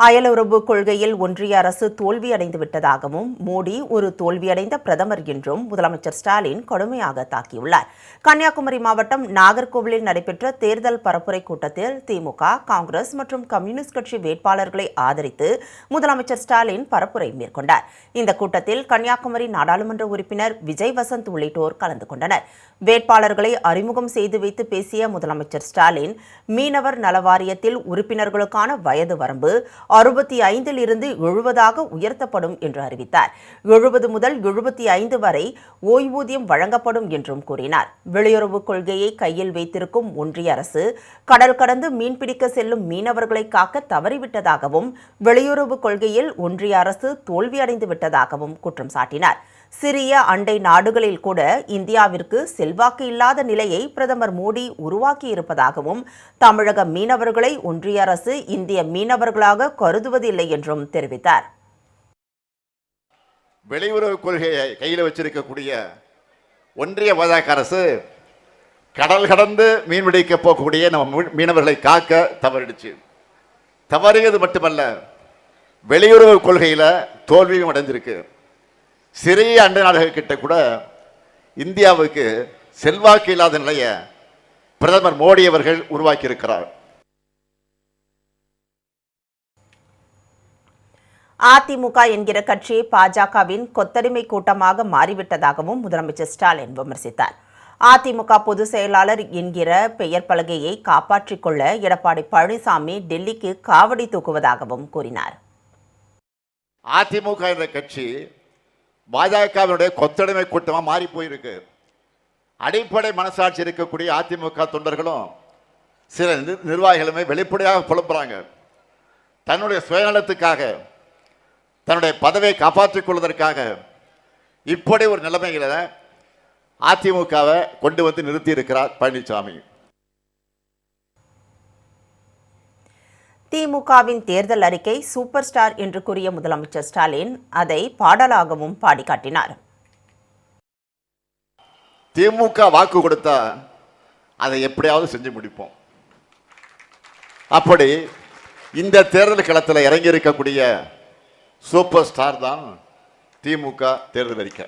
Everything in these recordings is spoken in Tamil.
அயலுறவு கொள்கையில் ஒன்றிய அரசு தோல்வியடைந்து விட்டதாகவும் மோடி ஒரு தோல்வியடைந்த பிரதமர் என்றும் முதலமைச்சர் ஸ்டாலின் கடுமையாக தாக்கியுள்ளார். கன்னியாகுமரி மாவட்டம் நாகர்கோவிலில் நடைபெற்ற தேர்தல் பரப்புரை கூட்டத்தில் திமுக, காங்கிரஸ் மற்றும் கம்யூனிஸ்ட் கட்சி வேட்பாளர்களை ஆதரித்து முதலமைச்சர் ஸ்டாலின் பரப்புரை மேற்கொண்டார். இந்த கூட்டத்தில் கன்னியாகுமரி நாடாளுமன்ற உறுப்பினர் விஜய் வசந்த் உள்ளிட்டோர் கலந்து கொண்டனர். வேட்பாளர்களை அறிமுகம் செய்து வைத்து பேசிய முதலமைச்சர் ஸ்டாலின், மீனவர் நலவாரியத்தில் உறுப்பினர்களுக்கான வயது வரம்பு 65 இருந்து 70 உயர்த்தப்படும் என்று அறிவித்தார். 70 முதல் 75 வரை ஓய்வூதியம் வழங்கப்படும் என்றும் கூறினார். வெளியுறவு கொள்கையை கையில் வைத்திருக்கும் ஒன்றிய அரசு கடல் கடந்து மீன்பிடிக்க செல்லும் மீனவர்களை காக்க தவறிவிட்டதாகவும் வெளியுறவு கொள்கையில் ஒன்றிய அரசு தோல்வியடைந்து விட்டதாகவும் குற்றம் சாட்டினார். சிறிய அண்டை நாடுகளில் கூட இந்தியாவிற்கு செல்வாக்கு இல்லாத நிலையை பிரதமர் மோடி உருவாக்கியிருப்பதாகவும் தமிழக மீனவர்களை ஒன்றிய அரசு இந்திய மீனவர்களாக கருதுவதில்லை என்றும் தெரிவித்தார். வெளியுறவு கொள்கையை கையில் வச்சிருக்கக்கூடிய ஒன்றிய பாஜக அரசு கடல் கடந்து மீன்பிடிக்க போகக்கூடிய நம்ம மீனவர்களை காக்க தவறிடுச்சு. தவறியது மட்டுமல்ல, வெளியுறவு கொள்கையில் தோல்வியும் அடைஞ்சிருக்கு. சிறிய அண்டை நாடுகள் கிட்ட கூட இந்தியாவுக்கு செல்வாக்கு இல்லாத நிலையை பிரதமர் மோடி அவர்கள் உருவாக்கி இருக்கிறார். அதிமுக என்கிற கட்சி பாஜகவின் கொத்தடிமை கூட்டமாக மாறிவிட்டதாகவும் முதலமைச்சர் ஸ்டாலின் விமர்சித்தார். அதிமுக பொதுச் செயலாளர் என்கிற பெயர் பலகையை காப்பாற்றிக் கொள்ள எடப்பாடி பழனிசாமி டெல்லிக்கு காவடி தூக்குவதாகவும் கூறினார். அதிமுக என்ற கட்சி பாஜகவினுடைய கொத்தடிமை கூட்டமாக மாறி போயிருக்கு. அடிப்படை மனசாட்சி இருக்கக்கூடிய அதிமுக தொண்டர்களும் சில நிர்வாகிகளுமே வெளிப்படையாக புலம்புறாங்க. தன்னுடைய சுயநலத்துக்காக, தன்னுடைய பதவியை காப்பாற்றிக் கொள்வதற்காக இப்படி ஒரு நிலைமையில அதிமுகவை கொண்டு வந்து நிறுத்தி இருக்கிறார் பழனிசாமி. திமுகவின் தேர்தல் அறிக்கை சூப்பர் ஸ்டார் என்று கூறிய முதலமைச்சர் ஸ்டாலின் அதை பாடலாகவும் பாடி காட்டினார். திமுக வாக்கு கொடுத்தா அதை எப்படியாவது செஞ்சு முடிப்போம். அப்படி இந்த தேர்தல் களத்தில் இறங்கி இருக்கக்கூடிய சூப்பர் ஸ்டார் தான் திமுக தேர்தல் அறிக்கை.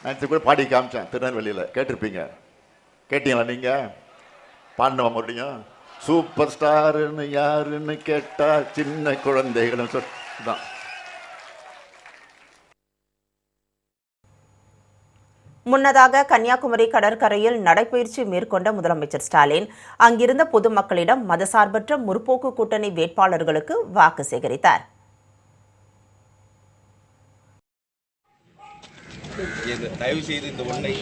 நான் கூட பாடி காமிச்சேன் திருநெல்வேலியில், கேட்டிருப்பீங்க. கேட்டீங்களா நீங்க? பாடின முடியும். சூப்பர் ஸ்டார்னு யாருன்னு கேட்டா சின்ன குழந்தைகளும் தான். முன்னதாக கன்னியாகுமரி கடற்கரையில் நடைபயிற்சி மேற்கொண்ட முதலமைச்சர் ஸ்டாலின் அங்கிருந்த பொதுமக்களிடம் மதசார்பற்ற முற்போக்கு கூட்டணி வேட்பாளர்களுக்கு வாக்கு சேகரித்தார். தயவு செய்து இந்த ஒன்றை